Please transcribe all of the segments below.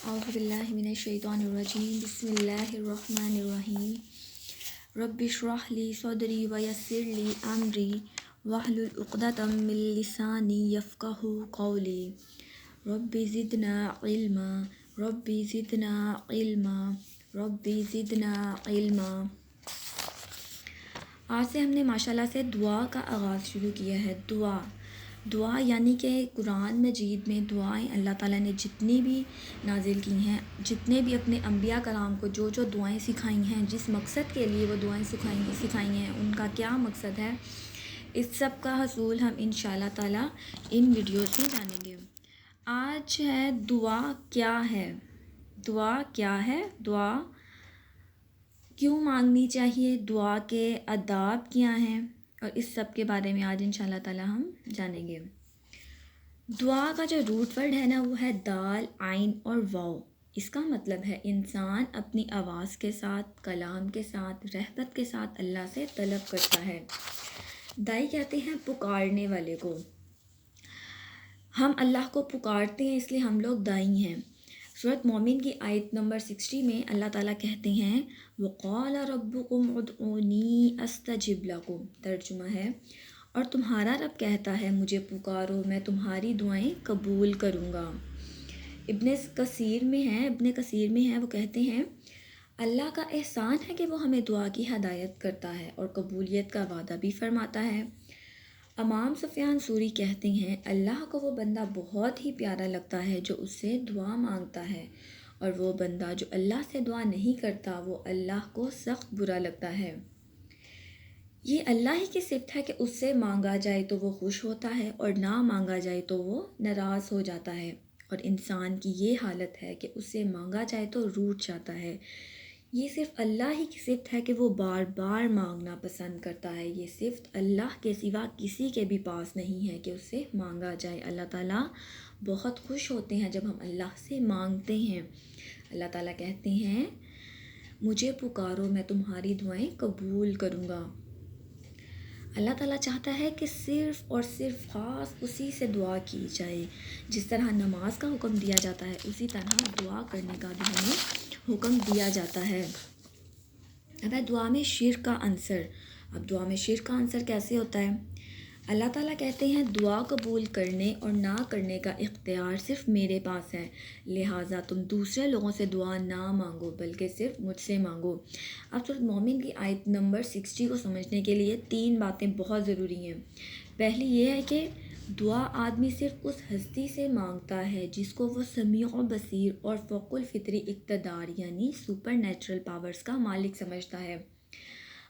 اعوذ باللہ من الشیطان الرجیم بسم اللہ الرحمن الرحیم رب اشرح لی صدری ویسر لی امری واحلل عقدۃ من لسانی یفقہوا قولی رب زدنا علما رب زدنا علما رب زدنا علما۔ آج سے ہم نے ماشاءاللہ سے دعا کا آغاز شروع کیا ہے۔ دعا یعنی کہ قرآن مجید میں دعائیں اللہ تعالیٰ نے جتنی بھی نازل کی ہیں، جتنے بھی اپنے انبیاء کرام کو جو دعائیں سکھائی ہیں، جس مقصد کے لیے وہ دعائیں سکھائی ہیں، ان کا کیا مقصد ہے، اس سب کا حصول ہم انشاءاللہ تعالیٰ ان ویڈیوز میں جانیں گے۔ آج ہے دعا کیا ہے، دعا کیوں مانگنی چاہیے، دعا کے آداب کیا ہیں، اور اس سب کے بارے میں آج انشاءاللہ تعالیٰ ہم جانیں گے۔ دعا کا جو روٹ ورڈ ہے نا، وہ ہے دال، عین اور واو۔ اس کا مطلب ہے انسان اپنی آواز کے ساتھ، کلام کے ساتھ، رغبت کے ساتھ اللہ سے طلب کرتا ہے۔ دائی کہتے ہیں پکارنے والے کو۔ ہم اللہ کو پکارتے ہیں، اس لیے ہم لوگ دائی ہیں۔ سورۃ مومن کی آیت نمبر 60 میں اللہ تعالیٰ کہتے ہیں وَقَالَ رَبُّكُمْ ادْعُونِي أَسْتَجِبْ لَكُمْ۔ ترجمہ ہے، اور تمہارا رب کہتا ہے مجھے پکارو، میں تمہاری دعائیں قبول کروں گا۔ ابن کثیر میں ہے، وہ کہتے ہیں اللہ کا احسان ہے کہ وہ ہمیں دعا کی ہدایت کرتا ہے اور قبولیت کا وعدہ بھی فرماتا ہے۔ امام سفیان ثوری کہتے ہیں اللہ کو وہ بندہ بہت ہی پیارا لگتا ہے جو اس سے دعا مانگتا ہے، اور وہ بندہ جو اللہ سے دعا نہیں کرتا وہ اللہ کو سخت برا لگتا ہے۔ یہ اللہ ہی کی صفت ہے کہ اس سے مانگا جائے تو وہ خوش ہوتا ہے اور نہ مانگا جائے تو وہ ناراض ہو جاتا ہے، اور انسان کی یہ حالت ہے کہ اس سے مانگا جائے تو روٹھ جاتا ہے۔ یہ صرف اللہ ہی کی صفت ہے کہ وہ بار بار مانگنا پسند کرتا ہے۔ یہ صفت اللہ کے سوا کسی کے بھی پاس نہیں ہے کہ اس سے مانگا جائے۔ اللہ تعالیٰ بہت خوش ہوتے ہیں جب ہم اللہ سے مانگتے ہیں۔ اللہ تعالیٰ کہتے ہیں مجھے پکارو، میں تمہاری دعائیں قبول کروں گا۔ اللہ تعالیٰ چاہتا ہے کہ صرف اور صرف خاص اسی سے دعا کی جائے۔ جس طرح نماز کا حکم دیا جاتا ہے، اسی طرح دعا کرنے کا بھی ہمیں حکم دیا جاتا ہے۔ اب ہے دعا میں شرک کا عنصر۔ اب دعا میں شرک کا عنصر کیسے ہوتا ہے؟ اللہ تعالیٰ کہتے ہیں دعا قبول کرنے اور نہ کرنے کا اختیار صرف میرے پاس ہے، لہٰذا تم دوسرے لوگوں سے دعا نہ مانگو بلکہ صرف مجھ سے مانگو۔ اب سورۃ مومن کی آیت نمبر 60 کو سمجھنے کے لیے 3 باتیں بہت ضروری ہیں۔ پہلی یہ ہے کہ دعا آدمی صرف اس ہستی سے مانگتا ہے جس کو وہ سمیع و بصیر اور فوق الفطری اقتدار یعنی سپر نیچرل پاورز کا مالک سمجھتا ہے۔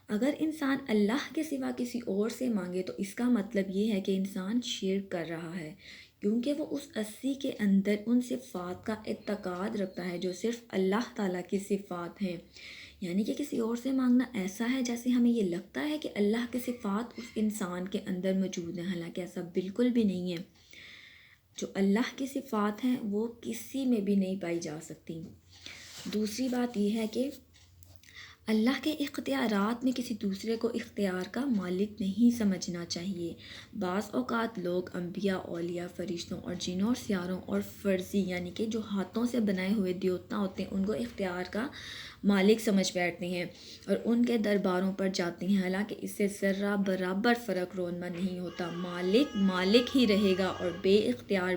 اگر انسان اللہ کے سوا کسی اور سے مانگے تو اس کا مطلب یہ ہے کہ انسان شرک کر رہا ہے، کیونکہ وہ اس ہستی کے اندر ان صفات کا اعتقاد رکھتا ہے جو صرف اللہ تعالیٰ کی صفات ہیں۔ یعنی کہ کسی اور سے مانگنا ایسا ہے جیسے ہمیں یہ لگتا ہے کہ اللہ کے صفات اس انسان کے اندر موجود ہیں، حالانکہ ایسا بالکل بھی نہیں ہے۔ جو اللہ کی صفات ہیں وہ کسی میں بھی نہیں پائی جا سکتی۔ دوسری بات یہ ہے کہ اللہ کے اختیارات میں کسی دوسرے کو اختیار کا مالک نہیں سمجھنا چاہیے۔ بعض اوقات لوگ انبیاء، اولیاء، فرشتوں اور جنوں اور سیاروں اور فرضی یعنی کہ جو ہاتھوں سے بنائے ہوئے دیوتا ہوتے ہیں ان کو اختیار کا مالک سمجھ بیٹھتے ہیں اور ان کے درباروں پر جاتے ہیں، حالانکہ اس سے ذرہ برابر فرق رونما نہیں ہوتا۔ مالک مالک ہی رہے گا اور بے اختیار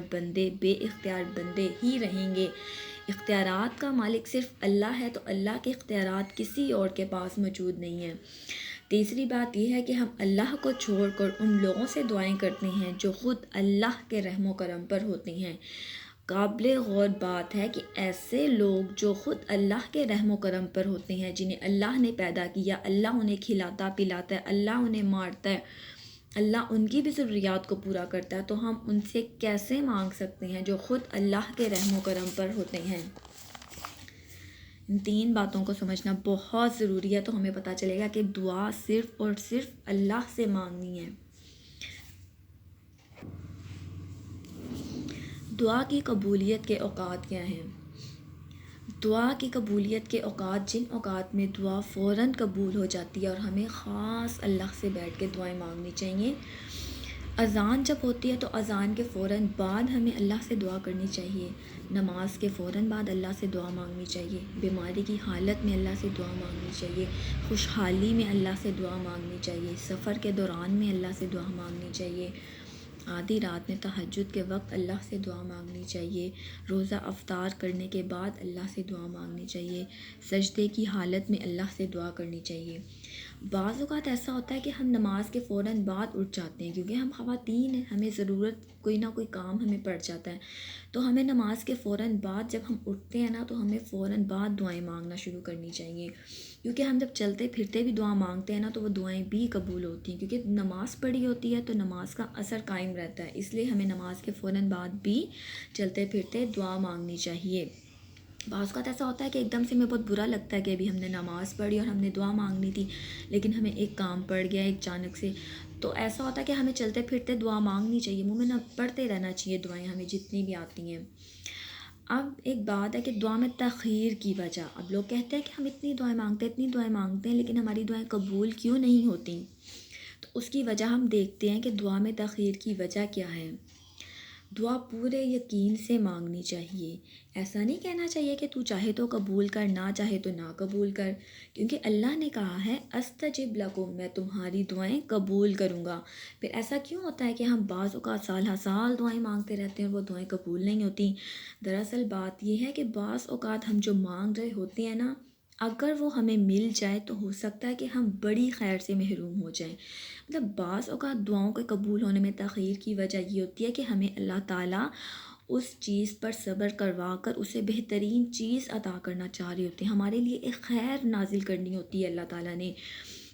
بندے ہی رہیں گے۔ اختیارات کا مالک صرف اللہ ہے، تو اللہ کے اختیارات کسی اور کے پاس موجود نہیں ہیں۔ تیسری بات یہ ہے کہ ہم اللہ کو چھوڑ کر ان لوگوں سے دعائیں کرتے ہیں جو خود اللہ کے رحم و کرم پر ہوتے ہیں۔ قابل غور بات ہے کہ ایسے لوگ جو خود اللہ کے رحم و کرم پر ہوتے ہیں، جنہیں اللہ نے پیدا کیا، اللہ انہیں کھلاتا پلاتا ہے، اللہ انہیں مارتا ہے، اللہ ان کی بھی ضروریات کو پورا کرتا ہے، تو ہم ان سے کیسے مانگ سکتے ہیں جو خود اللہ کے رحم و کرم پر ہوتے ہیں؟ ان 3 باتوں کو سمجھنا بہت ضروری ہے، تو ہمیں پتہ چلے گا کہ دعا صرف اور صرف اللہ سے مانگنی ہے۔ دعا کی قبولیت کے اوقات کیا ہیں؟ دعا کی قبولیت کے اوقات، جن اوقات میں دعا فوراً قبول ہو جاتی ہے اور ہمیں خاص اللہ سے بیٹھ کے دعائیں مانگنی چاہیے۔ اذان جب ہوتی ہے تو اذان کے فوراً بعد ہمیں اللہ سے دعا کرنی چاہیے، نماز کے فوراً بعد اللہ سے دعا مانگنی چاہیے، بیماری کی حالت میں اللہ سے دعا مانگنی چاہیے، خوشحالی میں اللہ سے دعا مانگنی چاہیے، سفر کے دوران میں اللہ سے دعا مانگنی چاہیے، آدھی رات میں تہجد کے وقت اللہ سے دعا مانگنی چاہیے، روزہ افطار کرنے کے بعد اللہ سے دعا مانگنی چاہیے، سجدے کی حالت میں اللہ سے دعا کرنی چاہیے۔ بعض اوقات ایسا ہوتا ہے کہ ہم نماز کے فوراً بعد اٹھ جاتے ہیں، کیونکہ ہم خواتین ہیں، ہمیں ضرورت کوئی نہ کوئی کام ہمیں پڑ جاتا ہے، تو ہمیں نماز کے فوراً بعد جب ہم اٹھتے ہیں نا تو ہمیں فوراً بعد دعائیں مانگنا شروع کرنی چاہیے، کیونکہ ہم جب چلتے پھرتے بھی دعا مانگتے ہیں نا تو وہ دعائیں بھی قبول ہوتی ہیں، کیونکہ نماز پڑھی ہوتی ہے تو نماز کا اثر قائم رہتا ہے، اس لیے ہمیں نماز کے فوراً بعد بھی چلتے پھرتے دعا مانگنی چاہیے۔ بعض اوقات ایسا ہوتا ہے کہ ایک دم سے ہمیں بہت برا لگتا ہے کہ ابھی ہم نے نماز پڑھی اور ہم نے دعا مانگنی تھی، لیکن ہمیں ایک کام پڑ گیا ایک اچانک سے، تو ایسا ہوتا ہے کہ ہمیں چلتے پھرتے دعا مانگنی چاہیے، منہ میں نہ پڑھتے رہنا چاہیے دعائیں ہمیں جتنی بھی آتی ہیں۔ اب ایک بات ہے کہ دعا میں تاخیر کی وجہ، اب لوگ کہتے ہیں کہ ہم اتنی دعائیں مانگتے ہیں لیکن ہماری دعائیں قبول کیوں نہیں ہوتی، تو اس کی وجہ ہم دیکھتے ہیں کہ دعا میں تاخیر کی وجہ کیا ہے۔ دعا پورے یقین سے مانگنی چاہیے، ایسا نہیں کہنا چاہیے کہ تو چاہے تو قبول کر، نہ چاہے تو نہ قبول کر، کیونکہ اللہ نے کہا ہے استجب لکم، میں تمہاری دعائیں قبول کروں گا۔ پھر ایسا کیوں ہوتا ہے کہ ہم بعض اوقات سال ہر سال دعائیں مانگتے رہتے ہیں اور وہ دعائیں قبول نہیں ہوتی؟ دراصل بات یہ ہے کہ بعض اوقات ہم جو مانگ رہے ہوتے ہیں نا، اگر وہ ہمیں مل جائے تو ہو سکتا ہے کہ ہم بڑی خیر سے محروم ہو جائیں۔ مطلب بعض اوقات دعاؤں کے قبول ہونے میں تاخیر کی وجہ یہ ہوتی ہے کہ ہمیں اللہ تعالیٰ اس چیز پر صبر کروا کر اسے بہترین چیز عطا کرنا چاہ رہے ہوتے ہیں، ہمارے لیے ایک خیر نازل کرنی ہوتی ہے اللہ تعالیٰ نے،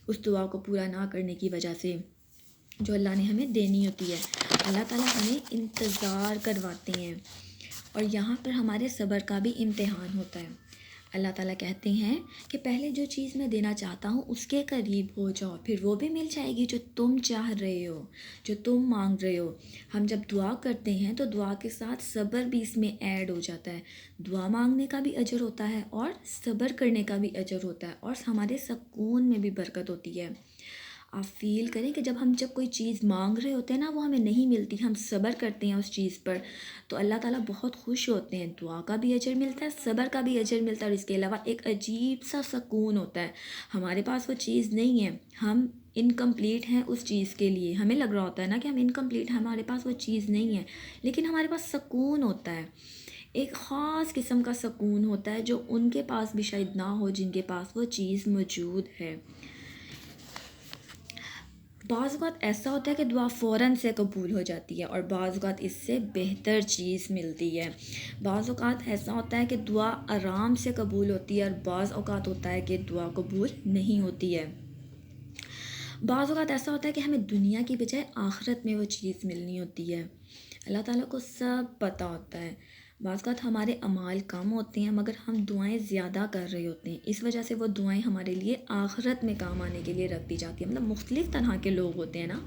اس دعا کو پورا نہ کرنے کی وجہ سے جو اللہ نے ہمیں دینی ہوتی ہے۔ اللہ تعالیٰ ہمیں انتظار کرواتے ہیں اور یہاں پر ہمارے صبر کا بھی امتحان ہوتا ہے۔ اللہ تعالیٰ کہتے ہیں کہ پہلے جو چیز میں دینا چاہتا ہوں اس کے قریب ہو جاؤ، پھر وہ بھی مل جائے گی جو تم چاہ رہے ہو، جو تم مانگ رہے ہو۔ ہم جب دعا کرتے ہیں تو دعا کے ساتھ صبر بھی اس میں ایڈ ہو جاتا ہے، دعا مانگنے کا بھی اجر ہوتا ہے اور صبر کرنے کا بھی اجر ہوتا ہے اور ہمارے سکون میں بھی برکت ہوتی ہے۔ آپ فیل کریں کہ جب کوئی چیز مانگ رہے ہوتے ہیں نا وہ ہمیں نہیں ملتی، ہم صبر کرتے ہیں اس چیز پر، تو اللہ تعالیٰ بہت خوش ہوتے ہیں، دعا کا بھی اجر ملتا ہے، صبر کا بھی اجر ملتا ہے، اور اس کے علاوہ ایک عجیب سا سکون ہوتا ہے۔ ہمارے پاس وہ چیز نہیں ہے، ہم انکمپلیٹ ہیں اس چیز کے لیے، ہمیں لگ رہا ہوتا ہے نا کہ ہم انکمپلیٹ، ہمارے پاس وہ چیز نہیں ہے، لیکن ہمارے پاس سکون ہوتا ہے، ایک خاص قسم کا سکون ہوتا ہے جو ان کے پاس بھی شاید نہ ہو جن کے پاس وہ چیز موجود ہے۔ بعض اوقات ایسا ہوتا ہے کہ دعا فوراً سے قبول ہو جاتی ہے اور بعض اوقات اس سے بہتر چیز ملتی ہے۔ بعض اوقات ایسا ہوتا ہے کہ دعا آرام سے قبول ہوتی ہے اور بعض اوقات ہوتا ہے کہ دعا قبول نہیں ہوتی ہے۔ بعض اوقات ایسا ہوتا ہے کہ ہمیں دنیا کی بجائے آخرت میں وہ چیز ملنی ہوتی ہے، اللہ تعالیٰ کو سب پتہ ہوتا ہے۔ بعض اوقات ہمارے اعمال کم ہوتے ہیں مگر ہم دعائیں زیادہ کر رہے ہوتے ہیں، اس وجہ سے وہ دعائیں ہمارے لیے آخرت میں کام آنے کے لیے رکھ دی جاتی ہیں۔ مطلب مختلف طرح کے لوگ ہوتے ہیں نا،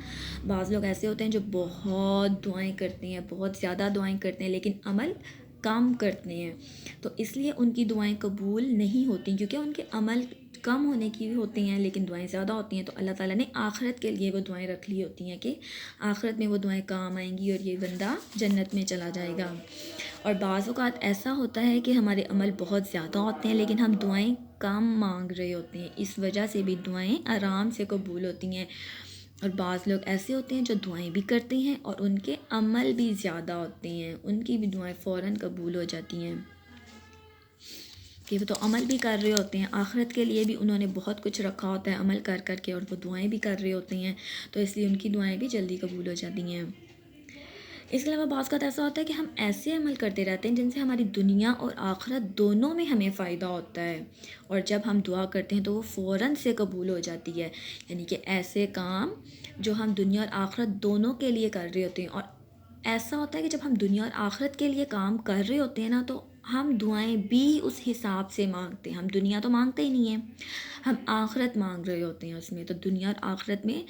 بعض لوگ ایسے ہوتے ہیں جو بہت دعائیں کرتے ہیں، بہت زیادہ دعائیں کرتے ہیں لیکن عمل کم کرتے ہیں، تو اس لیے ان کی دعائیں قبول نہیں ہوتی، کیونکہ ان کے عمل کم ہونے کی ہوتی ہیں لیکن دعائیں زیادہ ہوتی ہیں، تو اللہ تعالیٰ نے آخرت کے لیے وہ دعائیں رکھ لی ہوتی ہیں کہ آخرت میں وہ دعائیں کام آئیں گی اور یہ بندہ جنت میں چلا جائے گا۔ اور بعض اوقات ایسا ہوتا ہے کہ ہمارے عمل بہت زیادہ ہوتے ہیں لیکن ہم دعائیں کم مانگ رہے ہوتے ہیں، اس وجہ سے بھی دعائیں آرام سے قبول ہوتی ہیں۔ اور بعض لوگ ایسے ہوتے ہیں جو دعائیں بھی کرتے ہیں اور ان کے عمل بھی زیادہ ہوتے ہیں، ان کی بھی دعائیں فوراً قبول ہو جاتی ہیں، کہ وہ تو عمل بھی کر رہے ہوتے ہیں، آخرت کے لیے بھی انہوں نے بہت کچھ رکھا ہوتا ہے عمل کر کر کے، اور وہ دعائیں بھی کر رہے ہوتے ہیں، تو اس لیے ان کی دعائیں بھی جلدی قبول ہو جاتی ہیں۔ اس کے علاوہ بعض کا ایسا ہوتا ہے کہ ہم ایسے عمل کرتے رہتے ہیں جن سے ہماری دنیا اور آخرت دونوں میں ہمیں فائدہ ہوتا ہے، اور جب ہم دعا کرتے ہیں تو وہ فوراً سے قبول ہو جاتی ہے، یعنی کہ ایسے کام جو ہم دنیا اور آخرت دونوں کے لیے کر رہے ہوتے ہیں۔ اور ایسا ہوتا ہے کہ جب ہم دنیا اور آخرت کے لیے کام کر رہے ہوتے ہیں نا تو ہم دعائیں بھی اس حساب سے مانگتے ہیں، ہم دنیا تو مانگتے ہی نہیں ہیں، ہم آخرت مانگ رہے ہوتے ہیں اس میں، تو دنیا اور آخرت میں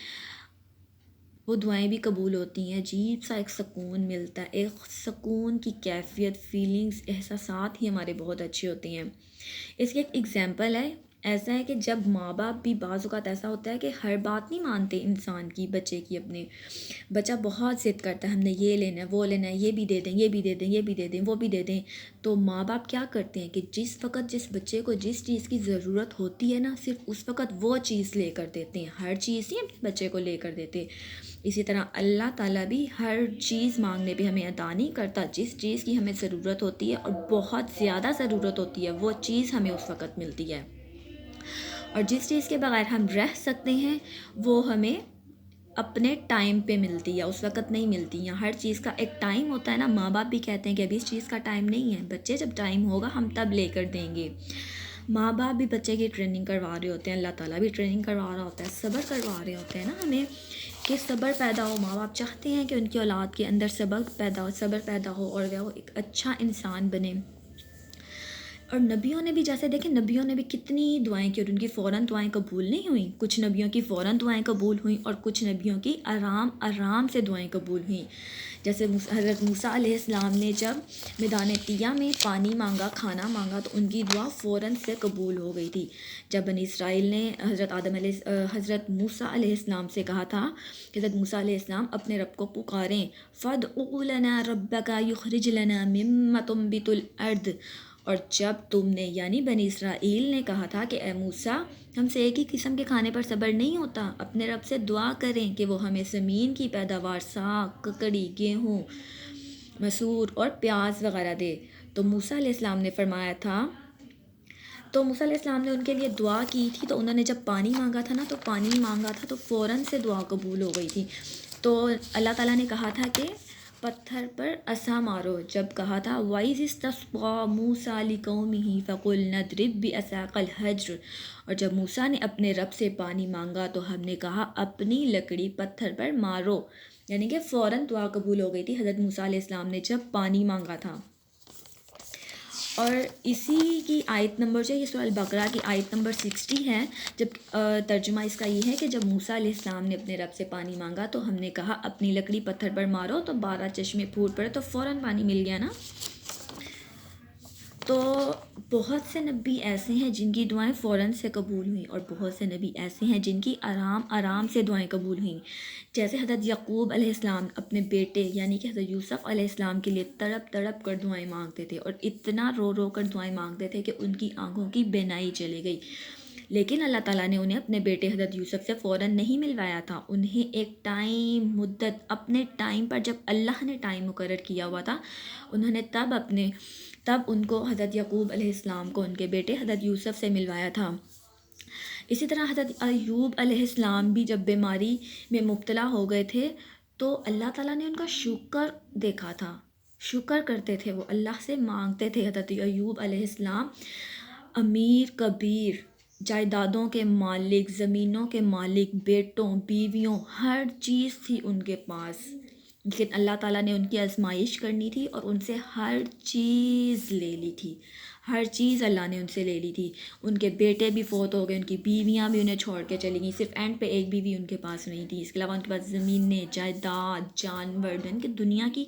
وہ دعائیں بھی قبول ہوتی ہیں، عجیب سا ایک سکون ملتا ہے، ایک سکون کی کیفیت، فیلنگز، احساسات ہی ہمارے بہت اچھے ہوتے ہیں۔ اس کی ایک ایگزامپل ہے ایسا ہے کہ جب ماں باپ بھی بعض اوقات ایسا ہوتا ہے کہ ہر بات نہیں مانتے انسان کی، بچے کی اپنے، بچہ بہت ضد کرتا ہے ہم نے یہ لینا ہے وہ لینا ہے، یہ بھی دے دیں، یہ بھی دے دیں، یہ بھی دے دیں، وہ بھی دے دیں، تو ماں باپ کیا کرتے ہیں کہ جس وقت جس بچے کو جس چیز کی ضرورت ہوتی ہے نا، صرف اس وقت وہ چیز لے کر دیتے ہیں، ہر چیز ہی اپنے بچے کو لے کر دیتے۔ اسی طرح اللہ تعالیٰ بھی ہر چیز مانگنے پہ ہمیں عطا نہیں کرتا، جس چیز کی ہمیں ضرورت ہوتی ہے اور بہت زیادہ ضرورت ہوتی ہے وہ چیز ہمیں اس وقت ملتی ہے، اور جس چیز کے بغیر ہم رہ سکتے ہیں وہ ہمیں اپنے ٹائم پہ ملتی ہے، اس وقت نہیں ملتی ہیں۔ ہر چیز کا ایک ٹائم ہوتا ہے نا، ماں باپ بھی کہتے ہیں کہ ابھی اس چیز کا ٹائم نہیں ہے، بچے جب ٹائم ہوگا ہم تب لے کر دیں گے۔ ماں باپ بھی بچے کی ٹریننگ کروا رہے ہوتے ہیں، اللہ تعالیٰ بھی ٹریننگ کروا رہا ہوتا ہے، صبر کروا رہے ہوتے ہیں نا ہمیں، کہ صبر پیدا ہو۔ ماں باپ چاہتے ہیں کہ ان کی اولاد کے اندر صبر پیدا ہو اور وہ ایک اچھا انسان بنے۔ اور نبیوں نے بھی جیسے دیکھیں، نبیوں نے بھی کتنی دعائیں کی اور ان کی فوراً دعائیں قبول نہیں ہوئیں، کچھ نبیوں کی فوراً دعائیں قبول ہوئیں اور کچھ نبیوں کی آرام آرام سے دعائیں قبول ہوئیں۔ جیسے حضرت موسیٰ علیہ السلام نے جب میدان طیہ میں پانی مانگا، کھانا مانگا، تو ان کی دعا فوراً سے قبول ہو گئی تھی۔ جب بنی اسرائیل نے حضرت موسیٰ علیہ السلام سے کہا تھا کہ حضرت موسیٰ علیہ السلام اپنے رب کو پکاریں، فَادْعُ لَنَا رَبَّكَ يُخْرِجْ لَنَا مِمَّا تُنبِتُ الْأَرْضُ، اور جب تم نے یعنی بنی اسرائیل نے کہا تھا کہ اے موسیٰ ہم سے ایک ہی قسم کے کھانے پر صبر نہیں ہوتا، اپنے رب سے دعا کریں کہ وہ ہمیں زمین کی پیداوار، ساگ، ککڑی، گیہوں، مسور اور پیاز وغیرہ دے، تو موسیٰ علیہ السلام نے فرمایا تھا، تو موسیٰ علیہ السلام نے ان کے لیے دعا کی تھی، تو انہوں نے جب پانی مانگا تھا نا، تو پانی مانگا تھا تو فوراً سے دعا قبول ہو گئی تھی۔ تو اللہ تعالیٰ نے کہا تھا کہ پتھر پر عصا مارو، جب کہا تھا وَإِذِ اسْتَسْقَىٰ مُوسَىٰ لِقَوْمِهِ فَقُلْنَا اضْرِب بِّعَصَاكَ الْحَجَرَ، اور جب موسیٰ نے اپنے رب سے پانی مانگا تو ہم نے کہا اپنی لکڑی پتھر پر مارو، یعنی کہ فوراً دعا قبول ہو گئی تھی حضرت موسیٰ علیہ السلام نے جب پانی مانگا تھا۔ اور اسی کی آیت نمبر جو یہ سورہ البقرہ کی آیت نمبر 60 ہے، جب ترجمہ اس کا یہ ہے کہ جب موسیٰ علیہ السلام نے اپنے رب سے پانی مانگا تو ہم نے کہا اپنی لکڑی پتھر پر مارو، تو 12 چشمے پھوٹ پڑے تو فوراً پانی مل گیا نا۔ تو بہت سے نبی ایسے ہیں جن کی دعائیں فوراً سے قبول ہوئیں، اور بہت سے نبی ایسے ہیں جن کی آرام آرام سے دعائیں قبول ہوئیں۔ جیسے حضرت یعقوب علیہ السلام اپنے بیٹے یعنی کہ حضرت یوسف علیہ السلام کے لیے تڑپ تڑپ کر دعائیں مانگتے تھے، اور اتنا رو رو کر دعائیں مانگتے تھے کہ ان کی آنکھوں کی بینائی چلی گئی، لیکن اللہ تعالیٰ نے انہیں اپنے بیٹے حضرت یوسف سے فوراً نہیں ملوایا تھا، انہیں ایک ٹائم مدت اپنے ٹائم پر، جب اللہ نے ٹائم مقرر کیا ہوا تھا انہوں نے تب ان کو حضرت یعقوب علیہ السلام کو ان کے بیٹے حضرت یوسف سے ملوایا تھا۔ اسی طرح حضرت ایوب علیہ السلام بھی جب بیماری میں مبتلا ہو گئے تھے تو اللہ تعالیٰ نے ان کا شکر دیکھا تھا، شکر کرتے تھے، وہ اللہ سے مانگتے تھے۔ حضرت ایوب علیہ السلام امیر کبیر، جائیدادوں کے مالک، زمینوں کے مالک، بیٹوں، بیویوں، ہر چیز تھی ان کے پاس، لیکن اللہ تعالیٰ نے ان کی آزمائش کرنی تھی اور ان سے ہر چیز لے لی تھی، ہر چیز اللہ نے ان سے لے لی تھی۔ ان کے بیٹے بھی فوت ہو گئے، ان کی بیویاں بھی انہیں چھوڑ کے چلی گئیں، صرف اینڈ پہ ایک بیوی ان کے پاس نہیں تھی، اس کے علاوہ ان کے پاس زمینیں، جائیداد، جانور، ان کی دنیا کی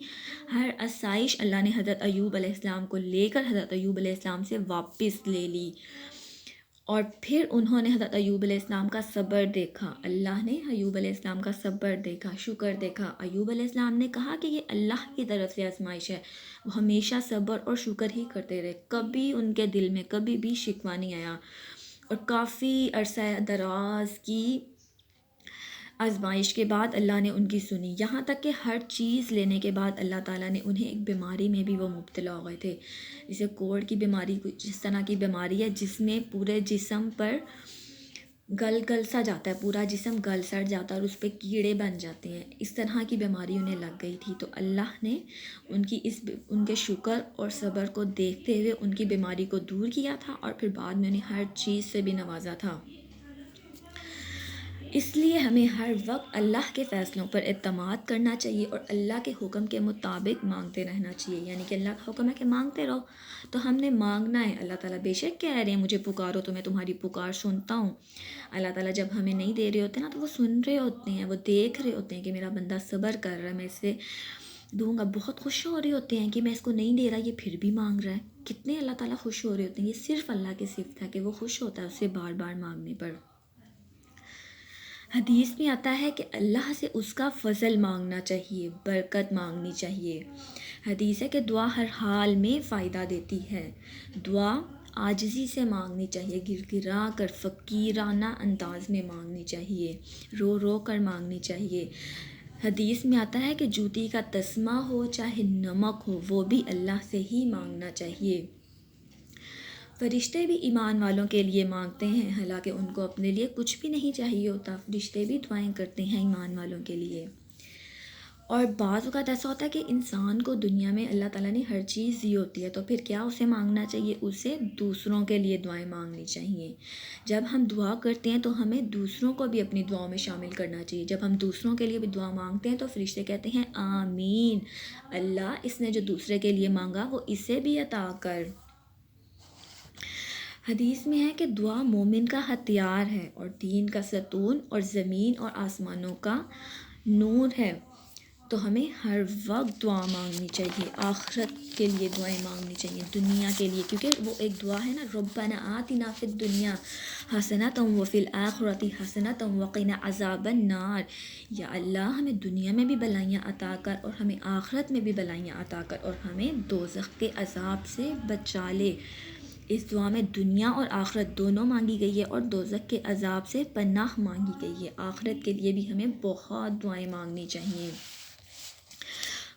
ہر آسائش اللہ نے حضرت ایوب علیہ السلام کو لے کر حضرت ایوب علیہ السلام سے واپس لے لی۔ اور پھر انہوں نے حضرت ایوب علیہ السلام کا صبر دیکھا، اللہ نے ایوب علیہ السلام کا صبر دیکھا، شکر دیکھا۔ ایوب علیہ السلام نے کہا کہ یہ اللہ کی طرف سے آزمائش ہے، وہ ہمیشہ صبر اور شکر ہی کرتے رہے، کبھی ان کے دل میں کبھی بھی شکوہ نہیں آیا، اور کافی عرصہ دراز کی آزمائش کے بعد اللہ نے ان کی سنی، یہاں تک کہ ہر چیز لینے کے بعد اللہ تعالیٰ نے انہیں ایک بیماری میں بھی وہ مبتلا ہو گئے تھے، جسے کوڑ کی بیماری، جس طرح کی بیماری ہے جس میں پورے جسم پر گل سا جاتا ہے، پورا جسم گل سڑ جاتا ہے اور اس پہ کیڑے بن جاتے ہیں، اس طرح کی بیماری انہیں لگ گئی تھی۔ تو اللہ نے ان کے شکر اور صبر کو دیکھتے ہوئے ان کی بیماری کو دور کیا تھا، اور پھر بعد میں انہیں ہر چیز سے بھی نوازا تھا۔ اس لیے ہمیں ہر وقت اللہ کے فیصلوں پر اعتماد کرنا چاہیے اور اللہ کے حکم کے مطابق مانگتے رہنا چاہیے، یعنی کہ اللہ کا حکم ہے کہ مانگتے رہو، تو ہم نے مانگنا ہے۔ اللہ تعالیٰ بے شک کہہ رہے ہیں مجھے پکارو تو میں تمہاری پکار سنتا ہوں۔ اللہ تعالیٰ جب ہمیں نہیں دے رہے ہوتے نا تو وہ سن رہے ہوتے ہیں، وہ دیکھ رہے ہوتے ہیں کہ میرا بندہ صبر کر رہا ہے، میں اس سے دوں گا، بہت خوش ہو رہے ہوتے ہیں کہ میں اس کو نہیں دے رہا یہ پھر بھی مانگ رہا ہے۔ کتنے اللہ تعالیٰ خوش ہو رہے ہوتے ہیں. یہ صرف اللہ کی صفت ہے کہ وہ خوش ہوتا ہے اس سے بار بار مانگنے پر. حدیث میں آتا ہے کہ اللہ سے اس کا فضل مانگنا چاہیے، برکت مانگنی چاہیے. حدیث ہے کہ دعا ہر حال میں فائدہ دیتی ہے. دعا عاجزی سے مانگنی چاہیے، گر گرا کر فقیرانہ انداز میں مانگنی چاہیے، رو رو کر مانگنی چاہیے. حدیث میں آتا ہے کہ جوتی کا تسمہ ہو چاہے نمک ہو، وہ بھی اللہ سے ہی مانگنا چاہیے. فرشتے بھی ایمان والوں کے لیے مانگتے ہیں، حالانکہ ان کو اپنے لیے کچھ بھی نہیں چاہیے ہوتا. فرشتے بھی دعائیں کرتے ہیں ایمان والوں کے لیے. اور بعض اوقات ایسا ہوتا ہے کہ انسان کو دنیا میں اللہ تعالیٰ نے ہر چیز دی ہوتی ہے، تو پھر کیا اسے مانگنا چاہیے؟ اسے دوسروں کے لیے دعائیں مانگنی چاہیے. جب ہم دعا کرتے ہیں تو ہمیں دوسروں کو بھی اپنی دعاؤں میں شامل کرنا چاہیے. جب ہم دوسروں کے لیے بھی دعا مانگتے ہیں تو فرشتے کہتے ہیں آمین، اللہ اس نے جو دوسرے کے لیے مانگا وہ اسے بھی عطا کر. حدیث میں ہے کہ دعا مومن کا ہتھیار ہے اور دین کا ستون اور زمین اور آسمانوں کا نور ہے. تو ہمیں ہر وقت دعا مانگنی چاہیے، آخرت کے لیے دعائیں مانگنی چاہیے، دنیا کے لیے، کیونکہ وہ ایک دعا ہے نا، ربنا آتنا فی الدنیا حسنۃ وفی الآخرۃ حسنۃ وقنا عذاب النار. یا اللہ ہمیں دنیا میں بھی بلائیاں عطا کر اور ہمیں آخرت میں بھی بلائیاں عطا کر اور ہمیں دوزخ کے عذاب سے بچا لے. اس دعا میں دنیا اور آخرت دونوں مانگی گئی ہے اور دوزخ کے عذاب سے پناہ مانگی گئی ہے. آخرت کے لیے بھی ہمیں بہت دعائیں مانگنی چاہیے.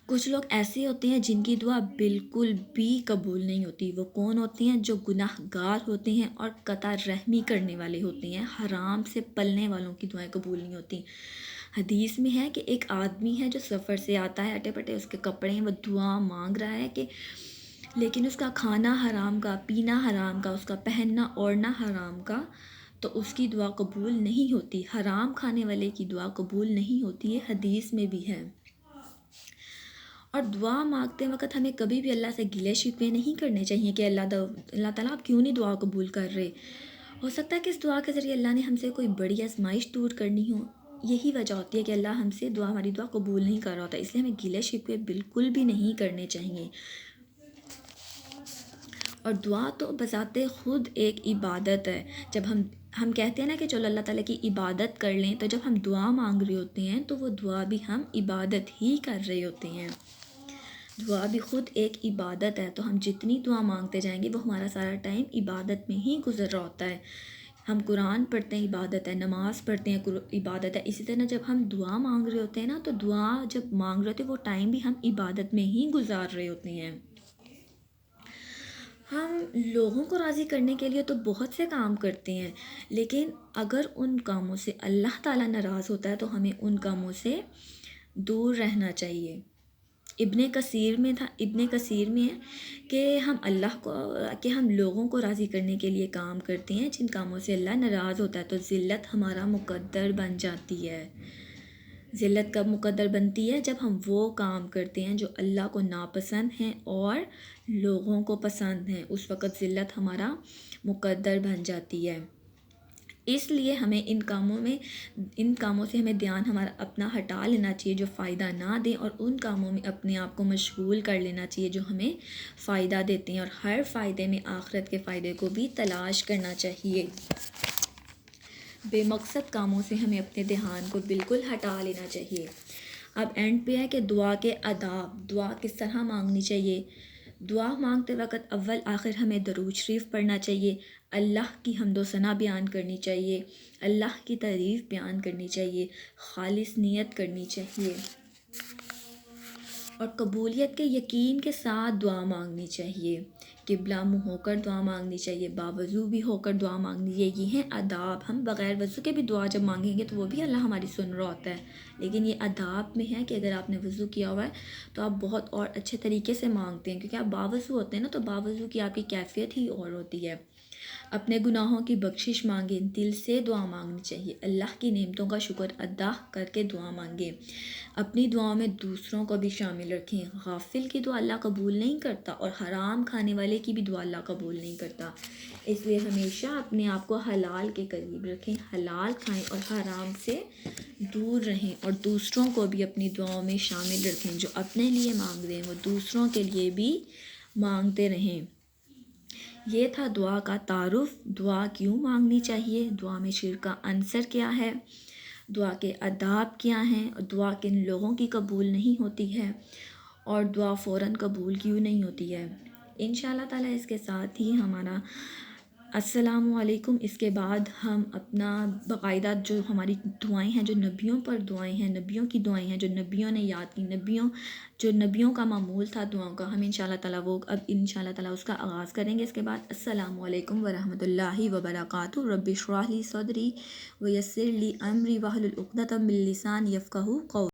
کچھ لوگ ایسے ہوتے ہیں جن کی دعا بالکل بھی قبول نہیں ہوتی. وہ کون ہوتے ہیں؟ جو گناہ گار ہوتے ہیں اور قطع رحمی کرنے والے ہوتے ہیں. حرام سے پلنے والوں کی دعائیں قبول نہیں ہوتی. حدیث میں ہے کہ ایک آدمی ہے جو سفر سے آتا ہے، اٹے پٹے اس کے کپڑے ہیں، وہ دعا مانگ رہا ہے کہ لیکن اس کا کھانا حرام کا، پینا حرام کا، اس کا پہننا اوڑھنا حرام کا، تو اس کی دعا قبول نہیں ہوتی. حرام کھانے والے کی دعا قبول نہیں ہوتی. یہ حدیث میں بھی ہے. اور دعا مانگتے وقت ہمیں کبھی بھی اللہ سے گلے شکوے نہیں کرنے چاہیے کہ اللہ تعالیٰ آپ کیوں نہیں دعا قبول کر رہے. ہو سکتا ہے کہ اس دعا کے ذریعے اللہ نے ہم سے کوئی بڑی آزمائش دور کرنی ہو. یہی وجہ ہوتی ہے کہ اللہ ہم سے ہماری دعا قبول نہیں کر رہا ہوتا. اس لیے ہمیں گلے شکوے بالکل بھی نہیں کرنے چاہیے. اور دعا تو بذات خود ایک عبادت ہے. جب ہم کہتے ہیں نا کہ چلو اللہ تعالیٰ کی عبادت کر لیں، تو جب ہم دعا مانگ رہے ہوتے ہیں تو وہ دعا بھی ہم عبادت ہی کر رہے ہوتے ہیں. دعا بھی خود ایک عبادت ہے. تو ہم جتنی دعا مانگتے جائیں گے وہ ہمارا سارا ٹائم عبادت میں ہی گزر رہا ہوتا ہے. ہم قرآن پڑھتے ہیں، عبادت ہے. نماز پڑھتے ہیں، عبادت ہے. اسی طرح جب ہم دعا مانگ رہے ہوتے ہیں نا، تو دعا جب مانگ رہے ہوتے ہیں وہ ٹائم بھی ہم عبادت میں ہی گزار رہے ہوتے ہیں. ہم لوگوں کو راضی کرنے کے لیے تو بہت سے کام کرتے ہیں، لیکن اگر ان کاموں سے اللہ تعالیٰ ناراض ہوتا ہے تو ہمیں ان کاموں سے دور رہنا چاہیے. ابن کثیر میں ہے کہ ہم لوگوں کو راضی کرنے کے لیے کام کرتے ہیں جن کاموں سے اللہ ناراض ہوتا ہے، تو ذلت ہمارا مقدر بن جاتی ہے. ذلت کب مقدر بنتی ہے؟ جب ہم وہ کام کرتے ہیں جو اللہ کو ناپسند ہیں اور لوگوں کو پسند ہیں. اس وقت ذلت ہمارا مقدر بن جاتی ہے. اس لیے ہمیں ان کاموں سے ہمیں دھیان ہمارا اپنا ہٹا لینا چاہیے جو فائدہ نہ دیں، اور ان کاموں میں اپنے آپ کو مشغول کر لینا چاہیے جو ہمیں فائدہ دیتے ہیں. اور ہر فائدے میں آخرت کے فائدے کو بھی تلاش کرنا چاہیے. بے مقصد کاموں سے ہمیں اپنے دھیان کو بالکل ہٹا لینا چاہیے. اب اینڈ پہ ہے کہ دعا کے آداب. دعا کس طرح مانگنی چاہیے؟ دعا مانگتے وقت اول آخر ہمیں درود شریف پڑھنا چاہیے، اللہ کی حمد و ثنا بیان کرنی چاہیے، اللہ کی تعریف بیان کرنی چاہیے، خالص نیت کرنی چاہیے، اور قبولیت کے یقین کے ساتھ دعا مانگنی چاہیے. قبلہ منہ ہو کر دعا مانگنی چاہیے، باوضو بھی ہو کر دعا مانگنی چاہیے. یہ ہیں آداب. ہم بغیر وضو کے بھی دعا جب مانگیں گے تو وہ بھی اللہ ہماری سن رہا ہوتا ہے، لیکن یہ آداب میں ہے کہ اگر آپ نے وضو کیا ہوا ہے تو آپ بہت اور اچھے طریقے سے مانگتے ہیں، کیونکہ آپ باوضو ہوتے ہیں نا، تو باوضو کی آپ کی کیفیت ہی اور ہوتی ہے. اپنے گناہوں کی بخشش مانگیں، دل سے دعا مانگنی چاہیے. اللہ کی نعمتوں کا شکر ادا کر کے دعا مانگیں. اپنی دعاؤں میں دوسروں کو بھی شامل رکھیں. غافل کی دعا اللہ قبول نہیں کرتا، اور حرام کھانے والے کی بھی دعا اللہ قبول نہیں کرتا. اس لیے ہمیشہ اپنے آپ کو حلال کے قریب رکھیں، حلال کھائیں اور حرام سے دور رہیں، اور دوسروں کو بھی اپنی دعاؤں میں شامل رکھیں. جو اپنے لیے مانگ رہے ہیں وہ دوسروں کے لیے بھی مانگتے رہیں. یہ تھا دعا کا تعارف. دعا کیوں مانگنی چاہیے, دعا میں شرک کا عنصر کیا ہے, دعا کے آداب کیا ہیں, اور دعا کن لوگوں کی قبول نہیں ہوتی ہے, اور دعا فوراً قبول کیوں نہیں ہوتی ہے. انشاءاللہ تعالیٰ اس کے ساتھ ہی ہمارا السلام علیکم. اس کے بعد ہم اپنا باقاعدہ جو ہماری دعائیں ہیں, جو نبیوں پر دعائیں ہیں, نبیوں کی دعائیں ہیں, جو نبیوں نے یاد کی, جو نبیوں کا معمول تھا دعاؤں کا, ہم انشاءاللہ تعالیٰ وہ اب انشاءاللہ تعالیٰ اس کا آغاز کریں گے. اس کے بعد السلام علیکم ورحمۃ اللہ وبرکاتہ. رب اشرح لی صدری ویسر لی امری واحلل عقدۃ من لسانی یفقہوا قولی.